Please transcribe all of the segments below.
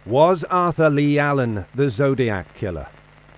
Was Arthur Leigh Allen the Zodiac killer?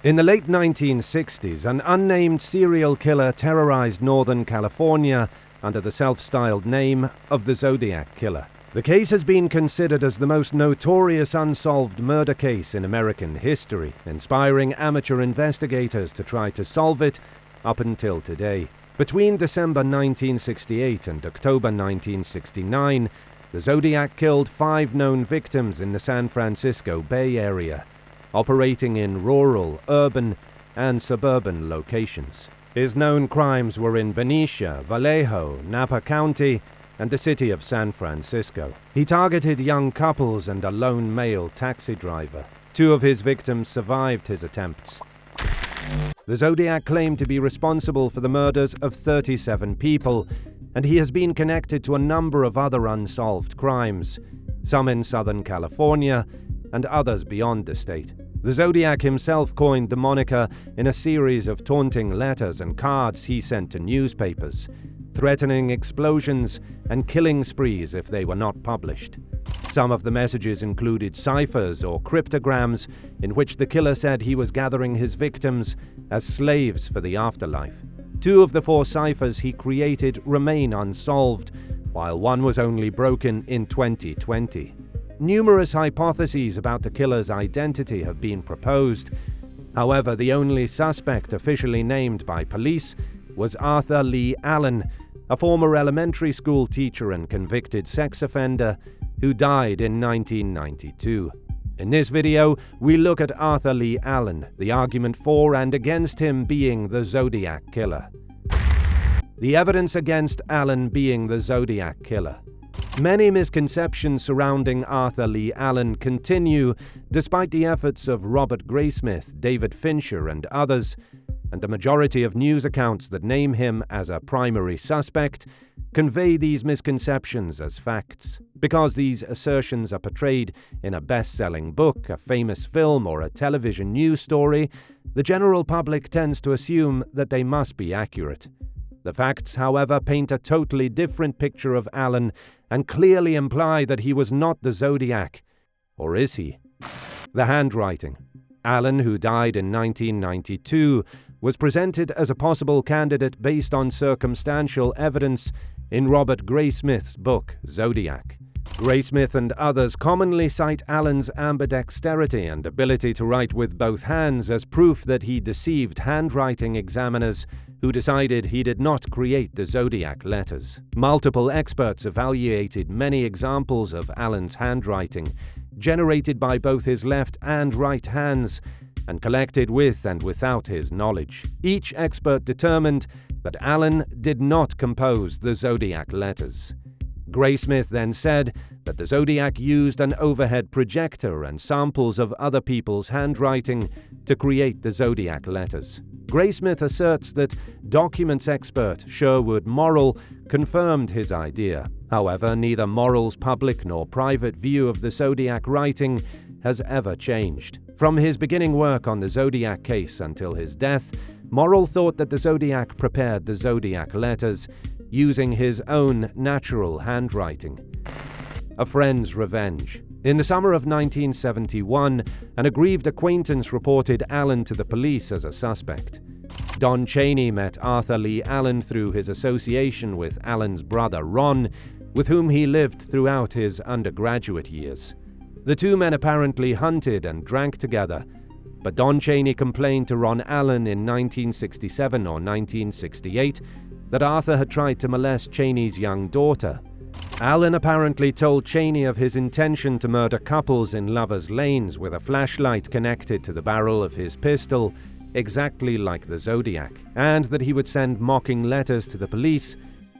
In the late 1960s, an unnamed serial killer terrorized Northern California under the self-styled name of the Zodiac Killer. The case has been considered as the most notorious unsolved murder case in American history, inspiring amateur investigators to try to solve it up until today. Between December 1968 and October 1969, the Zodiac killed 5 known victims in the San Francisco Bay Area, operating in rural, urban, and suburban locations. His known crimes were in Benicia, Vallejo, Napa County, and the city of San Francisco. He targeted young couples and a lone male taxi driver. 2 of his victims survived his attempts. The Zodiac claimed to be responsible for the murders of 37 people, and he has been connected to a number of other unsolved crimes, some in Southern California and others beyond the state. The Zodiac himself coined the moniker in a series of taunting letters and cards he sent to newspapers, threatening explosions and killing sprees if they were not published. Some of the messages included ciphers or cryptograms in which the killer said he was gathering his victims as slaves for the afterlife. 2 of the 4 ciphers he created remain unsolved, while one was only broken in 2020. Numerous hypotheses about the killer's identity have been proposed. However, the only suspect officially named by police was Arthur Leigh Allen, a former elementary school teacher and convicted sex offender who died in 1992. In this video, we look at Arthur Leigh Allen, the argument for and against him being the Zodiac Killer. The evidence against Allen being the Zodiac Killer. Many misconceptions surrounding Arthur Leigh Allen continue despite the efforts of Robert Graysmith, David Fincher, and others, and the majority of news accounts that name him as a primary suspect convey these misconceptions as facts. Because these assertions are portrayed in a best-selling book, a famous film, or a television news story, the general public tends to assume that they must be accurate. The facts, however, paint a totally different picture of Allen and clearly imply that he was not the Zodiac. Or is he? The handwriting. Allen, who died in 1992, was presented as a possible candidate based on circumstantial evidence in Robert Graysmith's book, Zodiac. Graysmith and others commonly cite Allen's ambidexterity and ability to write with both hands as proof that he deceived handwriting examiners who decided he did not create the Zodiac letters. Multiple experts evaluated many examples of Allen's handwriting, generated by both his left and right hands, and collected with and without his knowledge. Each expert determined that Allen did not compose the Zodiac letters. Graysmith then said that the Zodiac used an overhead projector and samples of other people's handwriting to create the Zodiac letters. Graysmith asserts that documents expert Sherwood Morrill confirmed his idea. However, neither Morrill's public nor private view of the Zodiac writing has ever changed. From his beginning work on the Zodiac case until his death, Morrill thought that the Zodiac prepared the Zodiac letters using his own natural handwriting. A friend's revenge. In the summer of 1971, an aggrieved acquaintance reported Allen to the police as a suspect. Don Chaney met Arthur Leigh Allen through his association with Allen's brother Ron, with whom he lived throughout his undergraduate years. The 2 men apparently hunted and drank together, but Don Chaney complained to Ron Allen in 1967 or 1968 that Arthur had tried to molest Chaney's young daughter. Allen apparently told Chaney of his intention to murder couples in lovers' lanes with a flashlight connected to the barrel of his pistol, exactly like the Zodiac, and that he would send mocking letters to the police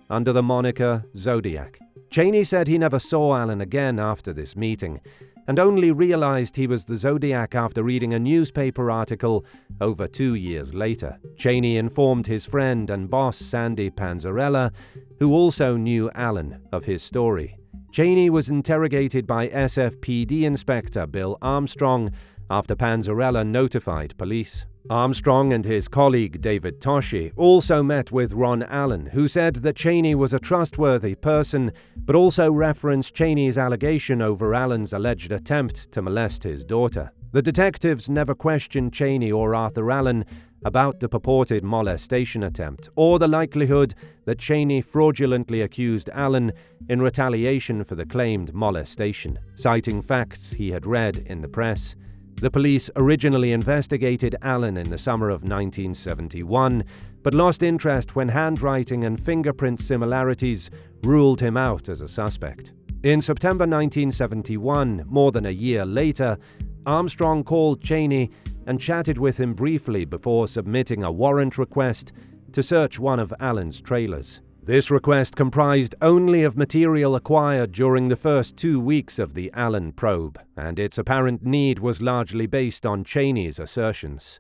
under the moniker Zodiac. Chaney said he never saw Allen again after this meeting, and only realized he was the Zodiac after reading a newspaper article over 2 years later. Chaney informed his friend and boss Sandy Panzarella, who also knew Allen, of his story. Chaney was interrogated by SFPD Inspector Bill Armstrong after Panzarella notified police. Armstrong and his colleague David Toschi also met with Ron Allen, who said that Cheney was a trustworthy person, but also referenced Cheney's allegation over Allen's alleged attempt to molest his daughter. The detectives never questioned Cheney or Arthur Allen about the purported molestation attempt, or the likelihood that Cheney fraudulently accused Allen in retaliation for the claimed molestation, citing facts he had read in the press. The police originally investigated Allen in the summer of 1971, but lost interest when handwriting and fingerprint similarities ruled him out as a suspect. In September 1971, more than a year later, Armstrong called Cheney and chatted with him briefly before submitting a warrant request to search one of Allen's trailers. This request comprised only of material acquired during the first 2 weeks of the Allen probe, and its apparent need was largely based on Cheney's assertions.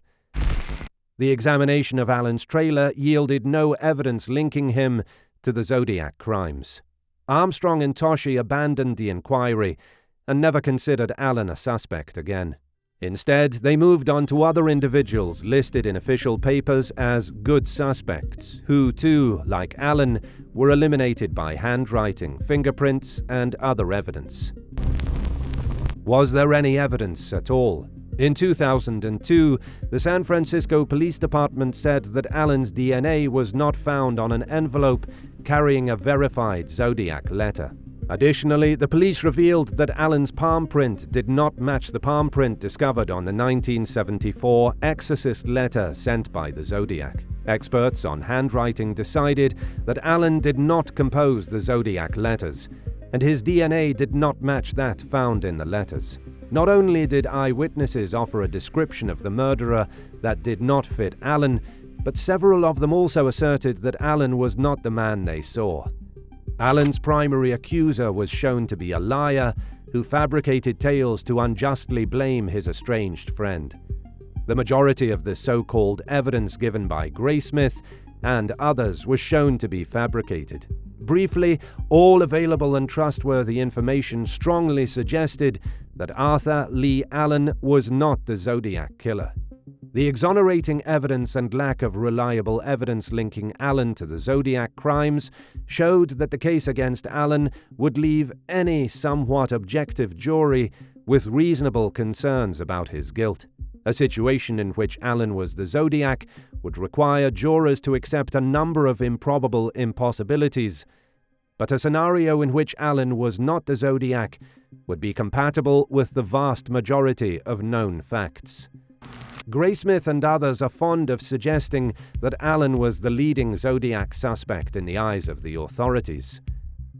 The examination of Allen's trailer yielded no evidence linking him to the Zodiac crimes. Armstrong and Toschi abandoned the inquiry and never considered Allen a suspect again. Instead, they moved on to other individuals listed in official papers as good suspects, who too, like Allen, were eliminated by handwriting, fingerprints, and other evidence. Was there any evidence at all? In 2002, the San Francisco Police Department said that Allen's DNA was not found on an envelope carrying a verified Zodiac letter. Additionally, the police revealed that Allen's palm print did not match the palm print discovered on the 1974 exorcist letter sent by the Zodiac. Experts on handwriting decided that Allen did not compose the Zodiac letters, and his DNA did not match that found in the letters. Not only did eyewitnesses offer a description of the murderer that did not fit Allen, but several of them also asserted that Allen was not the man they saw. Allen's primary accuser was shown to be a liar who fabricated tales to unjustly blame his estranged friend. The majority of the so-called evidence given by Graysmith and others was shown to be fabricated. Briefly, all available and trustworthy information strongly suggested that Arthur Leigh Allen was not the Zodiac killer. The exonerating evidence and lack of reliable evidence linking Allen to the Zodiac crimes showed that the case against Allen would leave any somewhat objective jury with reasonable concerns about his guilt. A situation in which Allen was the Zodiac would require jurors to accept a number of improbable impossibilities, but a scenario in which Allen was not the Zodiac would be compatible with the vast majority of known facts. Graysmith and others are fond of suggesting that Allen was the leading Zodiac suspect in the eyes of the authorities.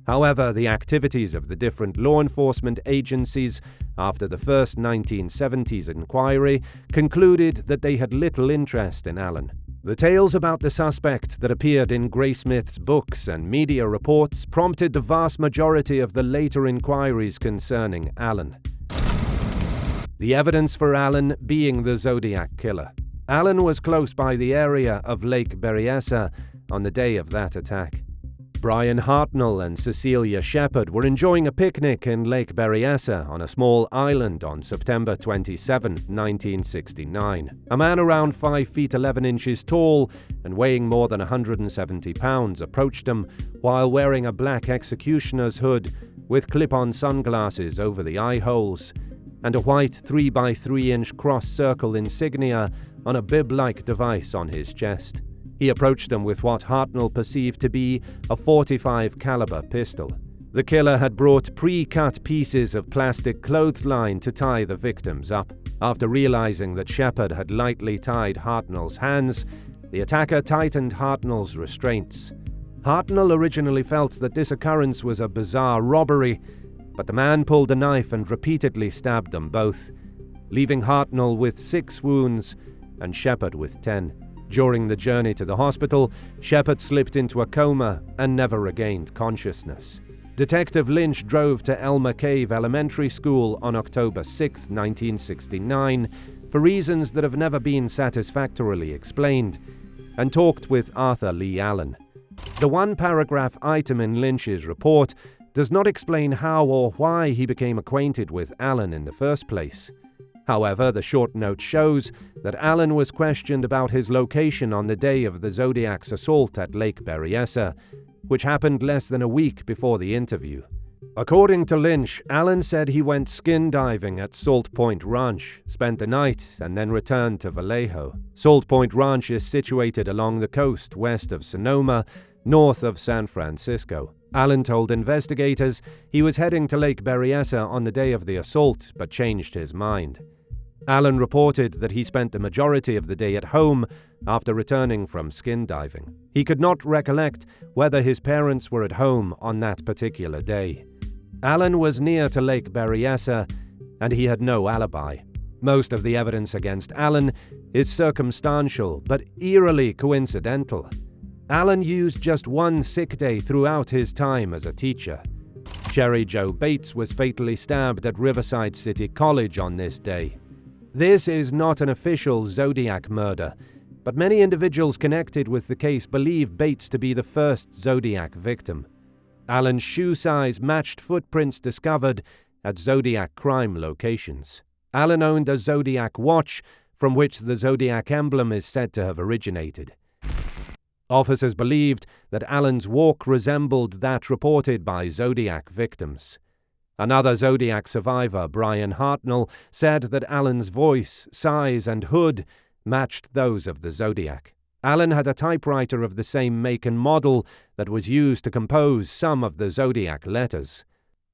However, the activities of the different law enforcement agencies after the first 1970s inquiry concluded that they had little interest in Allen. The tales about the suspect that appeared in Graysmith's books and media reports prompted the vast majority of the later inquiries concerning Allen. The evidence for Allen being the Zodiac killer. Allen was close by the area of Lake Berryessa on the day of that attack. Brian Hartnell and Cecilia Shepard were enjoying a picnic in Lake Berryessa on a small island on September 27, 1969. A man around 5 feet 11 inches tall and weighing more than 170 pounds approached them while wearing a black executioner's hood with clip-on sunglasses over the eye holes and a white 3x3-inch cross-circle insignia on a bib-like device on his chest. He approached them with what Hartnell perceived to be a .45 caliber pistol. The killer had brought pre-cut pieces of plastic clothesline to tie the victims up. After realizing that Shepard had lightly tied Hartnell's hands, the attacker tightened Hartnell's restraints. Hartnell originally felt that this occurrence was a bizarre robbery, but the man pulled a knife and repeatedly stabbed them both, leaving Hartnell with 6 wounds and Shepard with 10. During the journey to the hospital, Shepard slipped into a coma and never regained consciousness. Detective Lynch drove to Elmer Cave Elementary School on October 6, 1969, for reasons that have never been satisfactorily explained, and talked with Arthur Leigh Allen. The one-paragraph item in Lynch's report does not explain how or why he became acquainted with Allen in the first place. However, the short note shows that Allen was questioned about his location on the day of the Zodiac's assault at Lake Berryessa, which happened less than a week before the interview. According to Lynch, Allen said he went skin diving at Salt Point Ranch, spent the night, and then returned to Vallejo. Salt Point Ranch is situated along the coast west of Sonoma, north of San Francisco. Allen told investigators he was heading to Lake Berryessa on the day of the assault, but changed his mind. Allen reported that he spent the majority of the day at home after returning from skin diving. He could not recollect whether his parents were at home on that particular day. Allen was near to Lake Berryessa, and he had no alibi. Most of the evidence against Allen is circumstantial, but eerily coincidental. Allen used just one sick day throughout his time as a teacher. Cherry Joe Bates was fatally stabbed at Riverside City College on this day. This is not an official Zodiac murder, but many individuals connected with the case believe Bates to be the first Zodiac victim. Allen's shoe size matched footprints discovered at Zodiac crime locations. Allen owned a Zodiac watch from which the Zodiac emblem is said to have originated. Officers believed that Allen's walk resembled that reported by Zodiac victims. Another Zodiac survivor, Brian Hartnell, said that Allen's voice, size, and hood matched those of the Zodiac. Allen had a typewriter of the same make and model that was used to compose some of the Zodiac letters.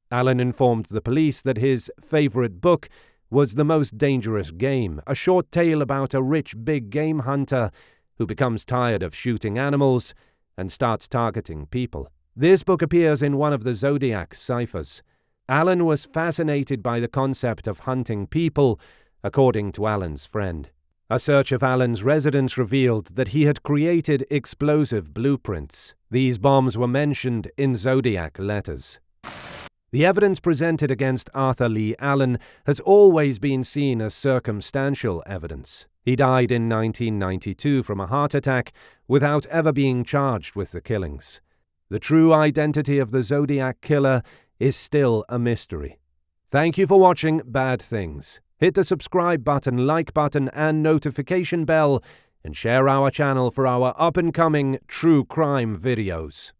Allen informed the police that his favorite book was The Most Dangerous Game, a short tale about a rich big game hunter who becomes tired of shooting animals and starts targeting people. This book appears in one of the Zodiac ciphers. Allen was fascinated by the concept of hunting people, according to Allen's friend. A search of Allen's residence revealed that he had created explosive blueprints. These bombs were mentioned in Zodiac letters. The evidence presented against Arthur Leigh Allen has always been seen as circumstantial evidence. He died in 1992 from a heart attack without ever being charged with the killings. The true identity of the Zodiac killer is still a mystery. Thank you for watching Bad Things. Hit the subscribe button, like button, and notification bell, and share our channel for our up-and-coming true crime videos.